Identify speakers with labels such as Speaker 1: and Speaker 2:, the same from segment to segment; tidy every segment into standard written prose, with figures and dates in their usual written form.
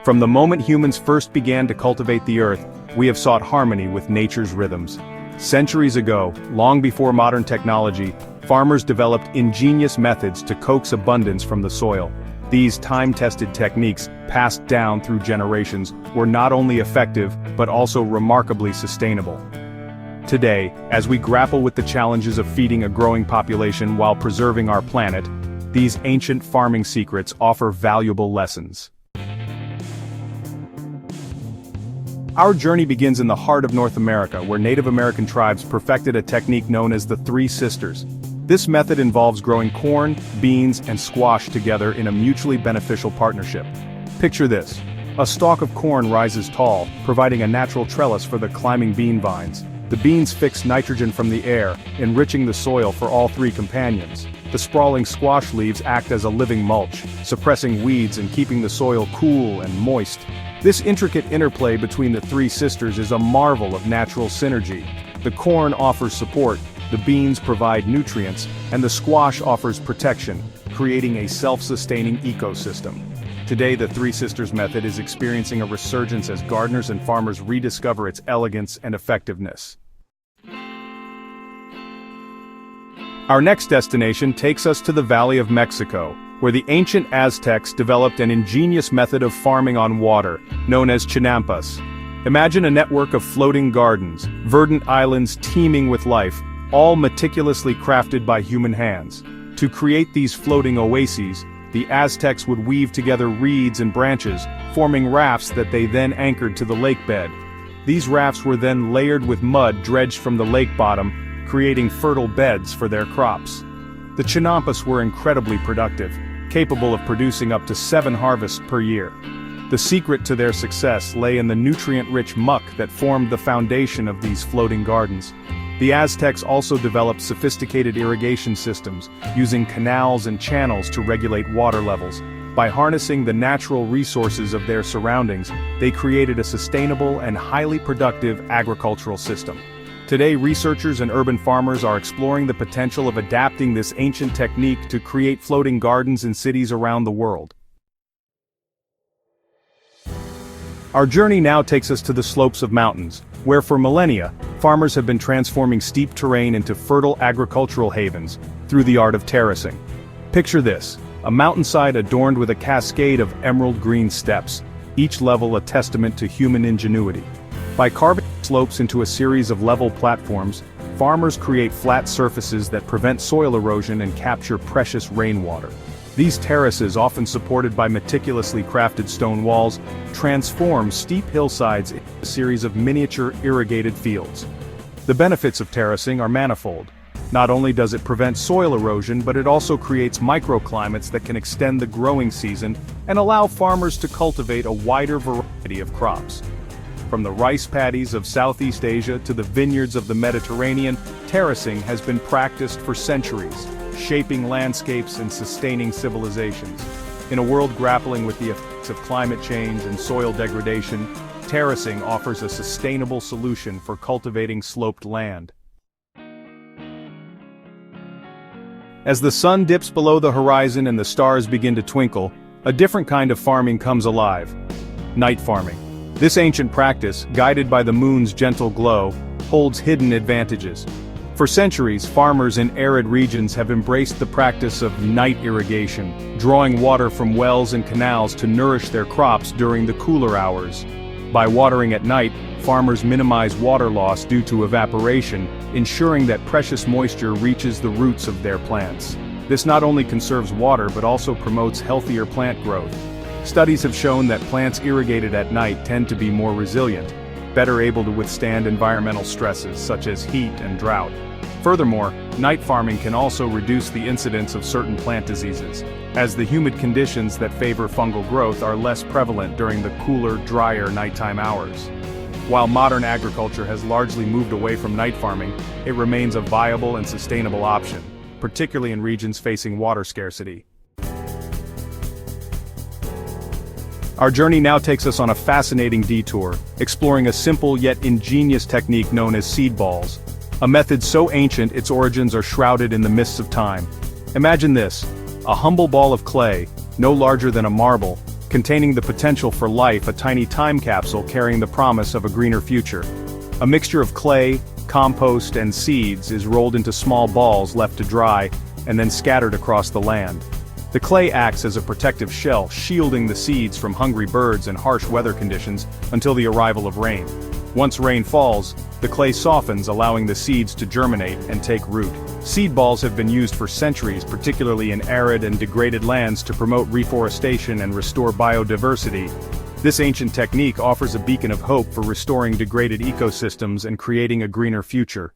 Speaker 1: From the moment humans first began to cultivate the earth, we have sought harmony with nature's rhythms. Centuries ago, long before modern technology, farmers developed ingenious methods to coax abundance from the soil. These time-tested techniques, passed down through generations, were not only effective, but also remarkably sustainable. Today, as we grapple with the challenges of feeding a growing population while preserving our planet, these ancient farming secrets offer valuable lessons. Our journey begins in the heart of North America, where Native American tribes perfected a technique known as the Three Sisters. This method involves growing corn, beans, and squash together in a mutually beneficial partnership. Picture this. A stalk of corn rises tall, providing a natural trellis for the climbing bean vines. The beans fix nitrogen from the air, enriching the soil for all three companions. The sprawling squash leaves act as a living mulch, suppressing weeds and keeping the soil cool and moist. This intricate interplay between the three sisters is a marvel of natural synergy. The corn offers support, the beans provide nutrients, and the squash offers protection, creating a self-sustaining ecosystem. Today, the Three Sisters method is experiencing a resurgence as gardeners and farmers rediscover its elegance and effectiveness. Our next destination takes us to the Valley of Mexico, where the ancient Aztecs developed an ingenious method of farming on water, known as chinampas. Imagine a network of floating gardens, verdant islands teeming with life, all meticulously crafted by human hands. To create these floating oases, the Aztecs would weave together reeds and branches, forming rafts that they then anchored to the lake bed. These rafts were then layered with mud dredged from the lake bottom, creating fertile beds for their crops. The chinampas were incredibly productive, capable of producing up to 7 harvests per year. The secret to their success lay in the nutrient-rich muck that formed the foundation of these floating gardens. The Aztecs also developed sophisticated irrigation systems, using canals and channels to regulate water levels. By harnessing the natural resources of their surroundings, they created a sustainable and highly productive agricultural system. Today, researchers and urban farmers are exploring the potential of adapting this ancient technique to create floating gardens in cities around the world. Our journey now takes us to the slopes of mountains, where for millennia, farmers have been transforming steep terrain into fertile agricultural havens through the art of terracing. Picture this, a mountainside adorned with a cascade of emerald green steps, each level a testament to human ingenuity. By carving slopes into a series of level platforms, farmers create flat surfaces that prevent soil erosion and capture precious rainwater. These terraces, often supported by meticulously crafted stone walls, transform steep hillsides into a series of miniature irrigated fields. The benefits of terracing are manifold. Not only does it prevent soil erosion, but it also creates microclimates that can extend the growing season and allow farmers to cultivate a wider variety of crops. From the rice paddies of Southeast Asia to the vineyards of the Mediterranean, terracing has been practiced for centuries, shaping landscapes and sustaining civilizations. In a world grappling with the effects of climate change and soil degradation, terracing offers a sustainable solution for cultivating sloped land. As the sun dips below the horizon and the stars begin to twinkle, a different kind of farming comes alive: night farming. This ancient practice, guided by the moon's gentle glow, holds hidden advantages. For centuries, farmers in arid regions have embraced the practice of night irrigation, drawing water from wells and canals to nourish their crops during the cooler hours. By watering at night, farmers minimize water loss due to evaporation, ensuring that precious moisture reaches the roots of their plants. This not only conserves water but also promotes healthier plant growth. Studies have shown that plants irrigated at night tend to be more resilient, better able to withstand environmental stresses such as heat and drought. Furthermore, night farming can also reduce the incidence of certain plant diseases, as the humid conditions that favor fungal growth are less prevalent during the cooler, drier nighttime hours. While modern agriculture has largely moved away from night farming, it remains a viable and sustainable option, particularly in regions facing water scarcity. Our journey now takes us on a fascinating detour, exploring a simple yet ingenious technique known as seed balls. A method so ancient its origins are shrouded in the mists of time. Imagine this: a humble ball of clay, no larger than a marble, containing the potential for life, a tiny time capsule carrying the promise of a greener future. A mixture of clay, compost, and seeds is rolled into small balls left to dry, and then scattered across the land. The clay acts as a protective shell, shielding the seeds from hungry birds and harsh weather conditions until the arrival of rain. Once rain falls, the clay softens, allowing the seeds to germinate and take root. Seed balls have been used for centuries, particularly in arid and degraded lands, to promote reforestation and restore biodiversity. This ancient technique offers a beacon of hope for restoring degraded ecosystems and creating a greener future.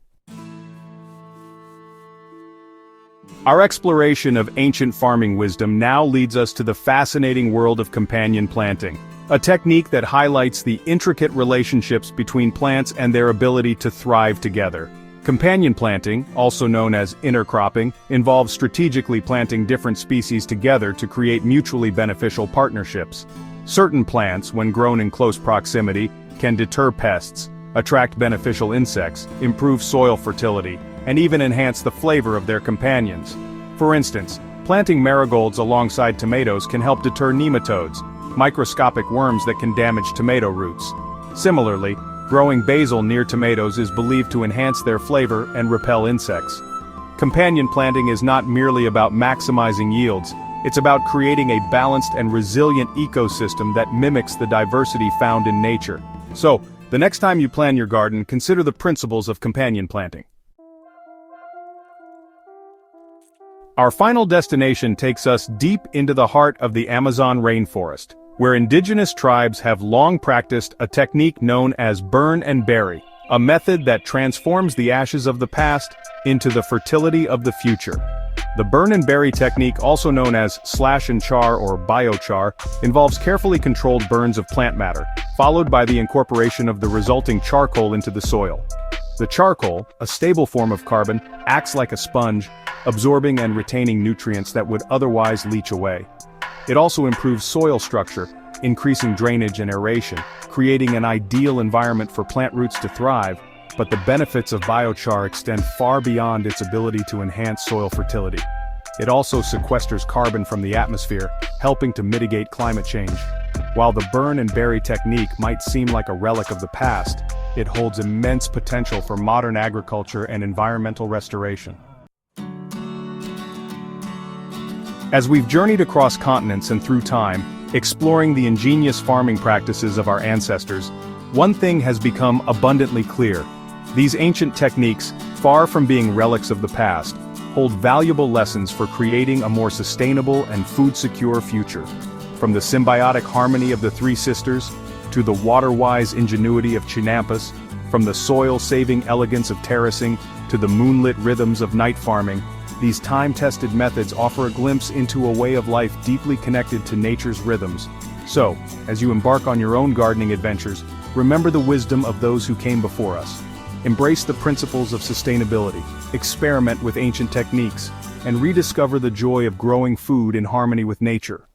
Speaker 1: Our exploration of ancient farming wisdom now leads us to the fascinating world of companion planting, a technique that highlights the intricate relationships between plants and their ability to thrive together. Companion planting, also known as intercropping, involves strategically planting different species together to create mutually beneficial partnerships. Certain plants, when grown in close proximity, can deter pests, attract beneficial insects, improve soil fertility, and even enhance the flavor of their companions. For instance, planting marigolds alongside tomatoes can help deter nematodes, microscopic worms that can damage tomato roots. Similarly, growing basil near tomatoes is believed to enhance their flavor and repel insects. Companion planting is not merely about maximizing yields, it's about creating a balanced and resilient ecosystem that mimics the diversity found in nature. So, the next time you plan your garden, consider the principles of companion planting. Our final destination takes us deep into the heart of the Amazon rainforest, where indigenous tribes have long practiced a technique known as burn and bury, a method that transforms the ashes of the past into the fertility of the future. The burn and bury technique, also known as slash and char or biochar, involves carefully controlled burns of plant matter, followed by the incorporation of the resulting charcoal into the soil. The charcoal, a stable form of carbon, acts like a sponge, absorbing and retaining nutrients that would otherwise leach away. It also improves soil structure, increasing drainage and aeration, creating an ideal environment for plant roots to thrive. But the benefits of biochar extend far beyond its ability to enhance soil fertility. It also sequesters carbon from the atmosphere, helping to mitigate climate change. While the burn and bury technique might seem like a relic of the past, it holds immense potential for modern agriculture and environmental restoration. As we've journeyed across continents and through time, exploring the ingenious farming practices of our ancestors, one thing has become abundantly clear. These ancient techniques, far from being relics of the past, hold valuable lessons for creating a more sustainable and food-secure future. From the symbiotic harmony of the Three Sisters, to the water-wise ingenuity of Chinampas, from the soil-saving elegance of terracing, to the moonlit rhythms of night farming, these time-tested methods offer a glimpse into a way of life deeply connected to nature's rhythms. So, as you embark on your own gardening adventures, remember the wisdom of those who came before us. Embrace the principles of sustainability, experiment with ancient techniques, and rediscover the joy of growing food in harmony with nature.